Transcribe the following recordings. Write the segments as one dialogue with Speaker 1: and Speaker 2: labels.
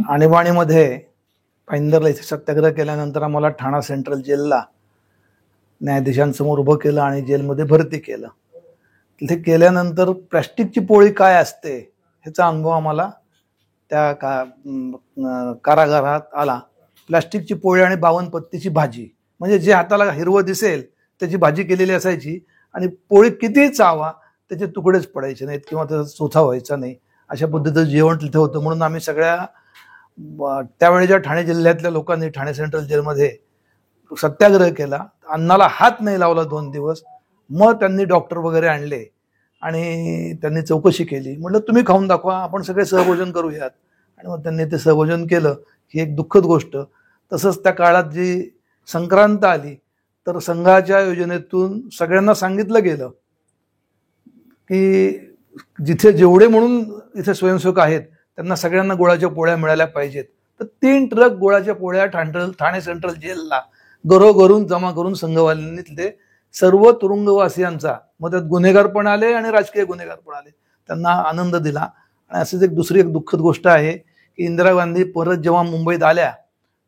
Speaker 1: आणीबाणीमध्ये भाईंदरला इथे सत्याग्रह केल्यानंतर आम्हाला ठाणा सेंट्रल जेलला न्यायाधीशांसमोर उभं केलं आणि जेलमध्ये भरती केलं. तिथे केल्यानंतर प्लॅस्टिकची पोळी काय असते ह्याचा अनुभव आम्हाला त्या कारागृहात आला. प्लॅस्टिकची पोळी आणि 52 पत्तीची भाजी, म्हणजे जे हाताला हिरवं दिसेल त्याची भाजी केलेली असायची आणि पोळी कितीही चावा त्याचे तुकडेच पडायचे नाहीत किंवा त्याचा चोथा व्हायचा नाही. अशा पद्धतीचं जेवण तिथे होतं. म्हणून आम्ही सगळ्या त्यावेळेच्या ठाणे जिल्ह्यातल्या लोकांनी ठाणे सेंट्रल जेलमध्ये सत्याग्रह केला. अन्नाला हात नाही लावला 2 दिवस. मग त्यांनी डॉक्टर वगैरे आणले आणि त्यांनी चौकशी केली. म्हटलं तुम्ही खाऊन दाखवा, आपण सगळे सहभोजन करूयात. आणि मग त्यांनी ते सहभोजन केलं. ही एक दुःखद गोष्ट. तसंच त्या काळात जी संक्रांत आली तर संघाच्या योजनेतून सगळ्यांना सांगितलं गेलं की जिथे जेवढे म्हणून इथे स्वयंसेवक आहेत त्यांना सगळ्यांना गुळाच्या पोळ्या मिळाल्या पाहिजेत. तर 3 ट्रक गुळाच्या पोळ्या ठाणे सेंट्रल जेलला घरोघरून जमा करून संघवाल्यांनी तिथे सर्व तुरुंगवासियांचा, मग त्यात गुन्हेगार पण आले आणि राजकीय गुन्हेगार पण आले, त्यांना आनंद दिला. आणि असंच दुसरी एक दुःखद गोष्ट आहे की इंदिरा गांधी परत जेव्हा मुंबईत आल्या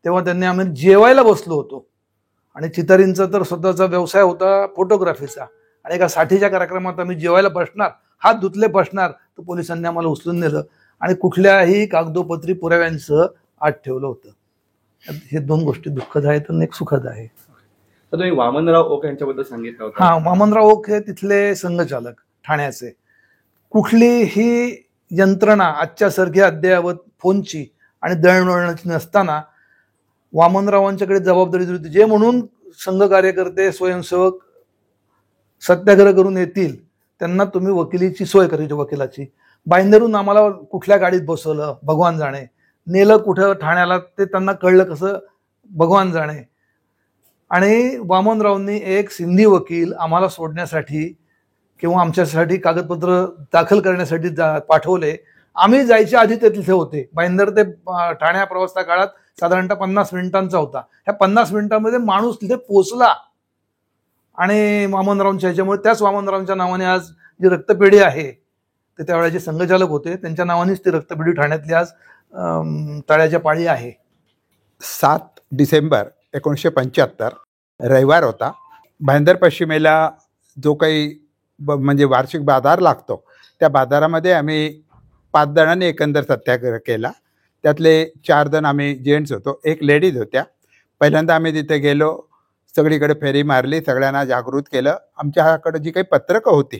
Speaker 1: तेव्हा त्यांनी आम्ही जेवायला बसलो होतो आणि चितारींचा तर स्वतःचा व्यवसाय होता फोटोग्राफीचा. आणि एका साठीच्या कार्यक्रमात आम्ही जेवायला बसणार, हात धुतले बसणार, तर पोलिसांनी आम्हाला उचलून नेलं आणि कुठल्याही कागदोपत्री पुराव्यांसह आत ठेवलं होतं. हे 2 गोष्टी दुःखद आहेत आणि एक सुखद आहे.
Speaker 2: तुम्ही वामनराव ओक यांच्याबद्दल सांगितलं होतं.
Speaker 1: हा, वामनराव ओक हे तिथले संघचालक ठाण्याचे. कुठलीही यंत्रणा आजच्यासारखी अद्ययावत फोनची आणि दळणवळणाची नसताना वामनरावांच्याकडे जबाबदारी होती. जे म्हणून संघ कार्यकर्ते स्वयंसेवक सत्याग्रह करून येतील त्यांना तुम्ही वकिलीची सोय करायची, वकिलाची. बाईंदरून आम्हाला कुठल्या गाडीत बसवलं भगवान जाणे, नेलं कुठं ठाण्याला ते त्यांना कळलं कसं भगवान जाणे. आणि वामनरावांनी एक सिंधी वकील आम्हाला सोडण्यासाठी किंवा आमच्यासाठी कागदपत्र दाखल करण्यासाठी पाठवले. आम्ही जायच्या आधी ते तिथे होते. बाईंदर ते ठाण्या प्रवासा काळात साधारणतः 50 मिनिटांचा होता. ह्या 50 मिनिटांमध्ये माणूस तिथे पोचला आणि वामनरावांच्या ह्याच्यामुळे त्याच वामनरावांच्या नावाने आज जी रक्तपेढी आहे ते त्यावेळेचे संघचालक होते, त्यांच्या नावानेच ती रक्तपेढी ठाण्यातली आज तळ्याच्या पाळी आहे.
Speaker 3: 7 डिसेंबर 1975 रविवार होता. भाईंदर पश्चिमेला जो काही म्हणजे वार्षिक बाजार लागतो त्या बाजारामध्ये आम्ही 5 जणांनी एकंदर सत्याग्रह केला. त्यातले 4 जण आम्ही जेंट्स होतो, 1 लेडीज होत्या. पहिल्यांदा आम्ही तिथे गेलो, सगळीकडे फेरी मारली, सगळ्यांना जागृत केलं. आमच्याकडे जी काही पत्रकं होती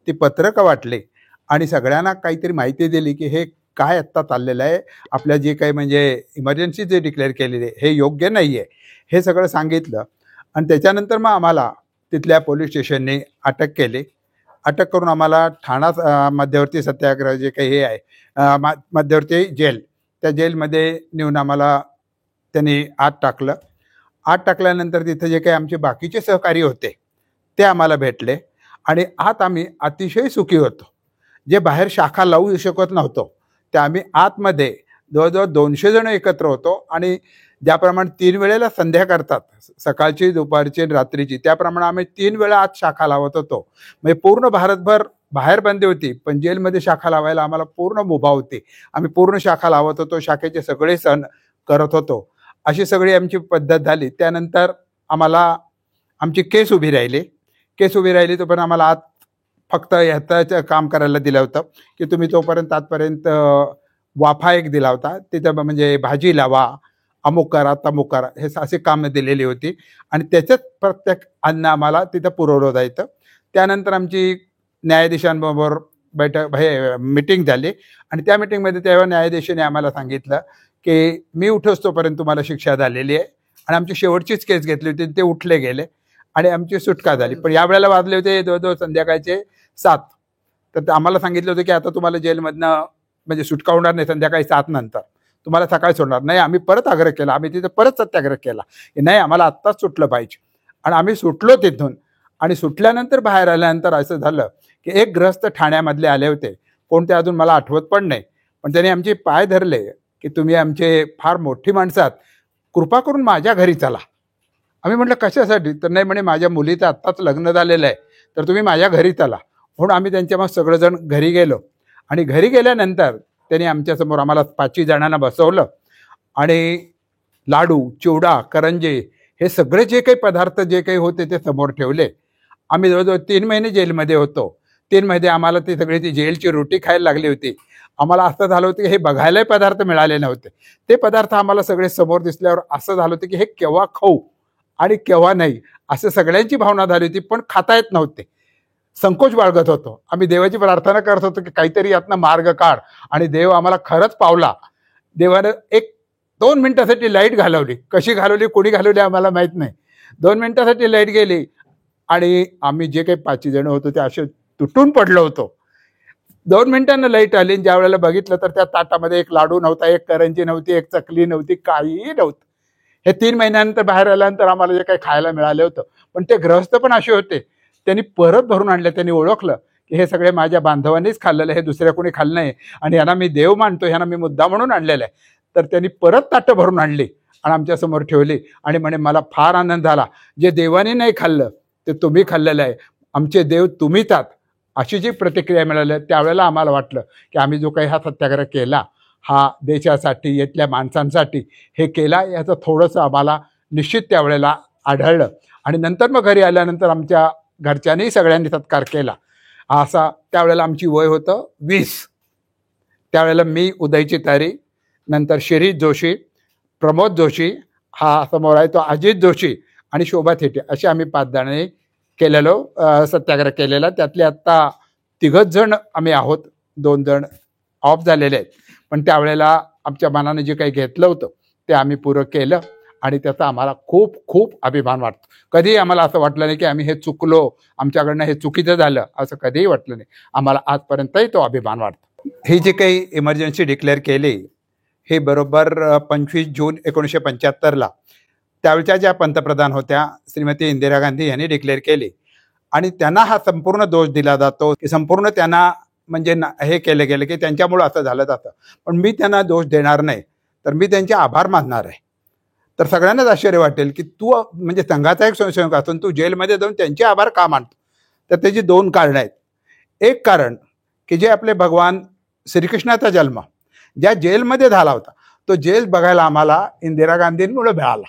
Speaker 3: ती पत्रकं वाटली आणि सगळ्यांना काहीतरी माहिती दिली की हे काय आत्ता चाललेलं आहे, आपल्या जे काही म्हणजे इमर्जन्सी जे डिक्लेअर केलेली आहे हे योग्य नाही आहे, हे सगळं सांगितलं. आणि त्याच्यानंतर मग आम्हाला तिथल्या पोलीस स्टेशनने अटक केली. अटक करून आम्हाला ठाणा मध्यवर्ती सत्याग्रह जे काही हे आहे मध्यवर्ती जेल, त्या जेलमध्ये नेऊन आम्हाला त्यांनी आत टाकलं. आत टाकल्यानंतर तिथे जे काही आमचे बाकीचे सहकारी होते ते आम्हाला भेटले आणि आत आम्ही अतिशय सुखी होतो. जे बाहेर शाखा लावू शकत नव्हतो त्या आम्ही आतमध्ये जवळजवळ 200 जण एकत्र होतो आणि ज्याप्रमाणे 3 वेळेला संध्या करतात, सकाळची, दुपारची, रात्रीची, त्याप्रमाणे आम्ही 3 वेळा आत शाखा लावत होतो. म्हणजे पूर्ण भारतभर बाहेर बंदी होती पण जेलमध्ये शाखा लावायला आम्हाला पूर्ण मुभा होती. आम्ही पूर्ण शाखा लावत होतो, शाखेचे सगळे सण करत होतो. अशी सगळी आमची पद्धत झाली. त्यानंतर आम्हाला आमची केस उभी राहिली तोपर्यंत आम्हाला आत फक्त ह्याचं काम करायला दिलं होतं की तुम्ही तोपर्यंत आतपर्यंत वाफा एक दिला होता, तिथं म्हणजे भाजी लावा, अमुक करा, तमुक करा, हे असे कामं दिलेली होती आणि त्याच्यात प्रत्येक अन्न आम्हाला तिथं पुरवलं जायचं. त्यानंतर आमची न्यायाधीशांबरोबर मिटिंग झाली आणि त्या मिटिंगमध्ये तेव्हा न्यायाधीशाने आम्हाला सांगितलं की मी उठोस तोपर्यंत तुम्हाला शिक्षा झालेली आहे. आणि आमची शेवटचीच केस घेतली होती, ते उठले गेले आणि आमची सुटका झाली. पण यावेळेला वाजले होते जवळजवळ संध्याकाळचे 7. तर आम्हाला सांगितलं होतं की आता तुम्हाला जेलमधनं म्हणजे सुटका होणार नाही, संध्याकाळी 7 नंतर तुम्हाला सकाळी सोडणार नाही. आम्ही परत आग्रह केला, आम्ही तिथे परत सत्याग्रह केला की नाही आम्हाला आत्ताच सुटलं पाहिजे. आणि आम्ही सुटलो तिथून. आणि सुटल्यानंतर बाहेर आल्यानंतर असं झालं की एक गृहस्थ ठाण्यामधले आले होते, कोणते अजून मला आठवत पण नाही, पण त्यांनी आमचे पाय धरले की तुम्ही आमचे फार मोठी माणसात, कृपा करून माझ्या घरी चला. आम्ही म्हटलं कशासाठी? तर नाही म्हणे माझ्या मुलीचं आत्ताच लग्न झालेलं आहे तर तुम्ही माझ्या घरी चला. म्हणून आम्ही त्यांच्या मग सगळेजण घरी गेलो आणि घरी गेल्यानंतर त्यांनी आमच्यासमोर आम्हाला 5 जणांना बसवलं आणि लाडू, चिवडा, करंजे हे सगळे जे काही पदार्थ जे काही होते ते समोर ठेवले. आम्ही जवळजवळ 3 महिने जेलमध्ये होतो. 3 महिने आम्हाला ती सगळी ती जेलची रोटी खायला लागली होती. आम्हाला असं झालं होतं की हे बघायलाही पदार्थ मिळाले नव्हते. ते पदार्थ आम्हाला सगळे समोर दिसल्यावर असं झालं होतं की हे केव्हा खाऊ आणि केव्हा नाही असं सगळ्यांची भावना झाली होती. पण खाता येत नव्हते, संकोच बाळगत होतो. आम्ही देवाची प्रार्थना करत होतो की काहीतरी यातनं मार्ग काढ, आणि देव आम्हाला खरंच पावला. देवानं 1-2 मिनिटासाठी लाईट घालवली. कशी घालवली, कोणी घालवली आम्हाला माहीत नाही. 2 मिनिटासाठी लाईट गेली आणि आम्ही जे काही 5 जण होतो ते असे तुटून पडलो होतो. 2 मिनिटांना लाईट आली. ज्या वेळेला बघितलं तर त्या ताटामध्ये एक लाडू नव्हता, एक करंजी नव्हती, एक चकली नव्हती, काहीही नव्हतं. हे 3 महिन्यानंतर बाहेर आल्यानंतर आम्हाला जे काही खायला मिळालं होतं. पण ते गृहस्थ पण असे होते, त्यांनी परत भरून आणले. त्यांनी ओळखलं की हे सगळे माझ्या बांधवांनीच खाल्लेलं, हे दुसऱ्या कोणी खाल्लं नाही आणि यांना मी देव मानतो, ह्यांना मी मुद्दा म्हणून आणलेलं आहे. तर त्यांनी परत ताटं भरून आणली आणि आमच्यासमोर ठेवली आणि म्हणे मला फार आनंद झाला, जे देवाने नाही खाल्लं ते तुम्ही खाल्लेलं आहे, आमचे देव तुम्हीच आहात, अशी जी प्रतिक्रिया मिळाली. त्यावेळेला आम्हाला वाटलं की आम्ही जो काही हा सत्याग्रह केला हा देशासाठी, इथल्या माणसांसाठी हे केला, याचं थोडंसं आम्हाला निश्चित त्यावेळेला आढळलं. आणि नंतर मग घरी आल्यानंतर आमच्या घरच्यांनी सगळ्यांनी सत्कार केला. असा त्यावेळेला आमची वय होतं 20. त्यावेळेला मी, उदय चितारी, नंतर शिरीष जोशी, प्रमोद जोशी, हा समोर आहे तो अजित जोशी आणि शोभा थेटे, असे आम्ही 5 जणांनी केलेलो सत्याग्रह केलेला. त्यातले आत्ता 3 जण आम्ही आहोत, 2 जण ऑफ झालेले आहेत. पण त्यावेळेला आमच्या मनाने जे काही घेतलं होतं ते आम्ही पुरं केलं आणि त्याचा आम्हाला खूप खूप अभिमान वाटतो. कधीही आम्हाला असं वाटलं नाही की आम्ही हे चुकलो, आमच्याकडनं हे चुकीचं झालं, असं कधीही वाटलं नाही. आम्हाला आजपर्यंतही तो अभिमान वाटतो. ही जी काही इमर्जन्सी डिक्लेअर केली हे बरोबर 25 जून 1975ला त्यावेळच्या ज्या पंतप्रधान होत्या श्रीमती इंदिरा गांधी यांनी डिक्लेअर केली. आणि त्यांना हा संपूर्ण दोष दिला जातो की संपूर्ण त्यांना म्हणजे हे केलं गेलं की त्यांच्यामुळं असं झालं जातं. पण मी त्यांना दोष देणार नाही, तर मी त्यांचे आभार मानणार आहे. तर सगळ्यांनाच आश्चर्य वाटेल की तू म्हणजे संघाचा एक स्वयंसेवक असून तू जेलमध्ये जाऊन त्यांचे आभार का मानतो. तर त्याची 2 कारणं आहेत. एक कारण की जे आपले भगवान श्रीकृष्णाचा जन्म ज्या जेलमध्ये झाला होता तो जेल बघायला आम्हाला इंदिरा गांधींमुळे मिळाला.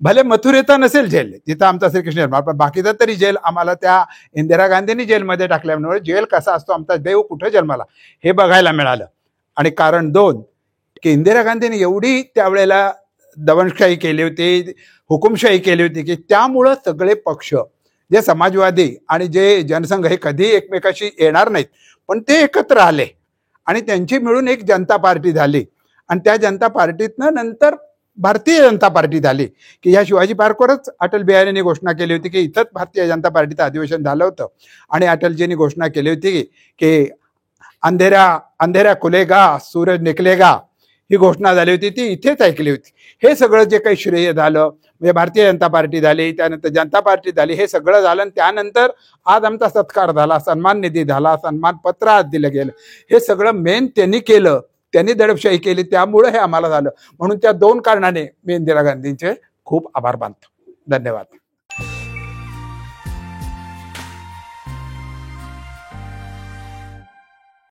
Speaker 3: भले मथुरेचा नसेल जेल जिथं आमचा श्रीकृष्ण जन्म, पण बाकीचा तरी जेल आम्हाला त्या इंदिरा गांधींनी जेलमध्ये टाकल्यामुळे जेल कसा असतो, आमचा देव कुठं जन्माला हे बघायला मिळालं. आणि कारण 2 की इंदिरा गांधींनी एवढी त्यावेळेला दमनशाही केली होती, हुकुमशाही केली होती की त्यामुळं सगळे पक्ष जे समाजवादी आणि जे जनसंघ हे कधी एकमेकाशी येणार नाहीत, पण ते एकत्र आले आणि त्यांची मिळून एक जनता पार्टी झाली. आणि त्या जनता पार्टीतनं नंतर भारतीय जनता पार्टी झाली की ह्या शिवाजी पार्कवरच अटल बिहारींनी घोषणा केली होती की इथंच भारतीय जनता पार्टीचं अधिवेशन झालं होतं. आणि अटलजींनी घोषणा केली होती की अंधेरा खुलेगा सूरज निकलेगा, ही घोषणा झाली होती, ती इथेच ऐकली होती. हे सगळं जे काही श्रेय झालं म्हणजे भारतीय जनता पार्टी झाली, त्यानंतर जनता पार्टी झाली, हे सगळं झालं. आणि त्यानंतर आज आमचा सत्कार झाला, सन्मान निधी झाला, सन्मान पत्र आज दिलं गेलं. हे सगळं मेन त्यांनी केलं, त्यांनी दडपशाही केली, त्यामुळं हे आम्हाला झालं. म्हणून त्या 2 कारणाने मी इंदिरा गांधींचे खूप आभार मानतो. धन्यवाद.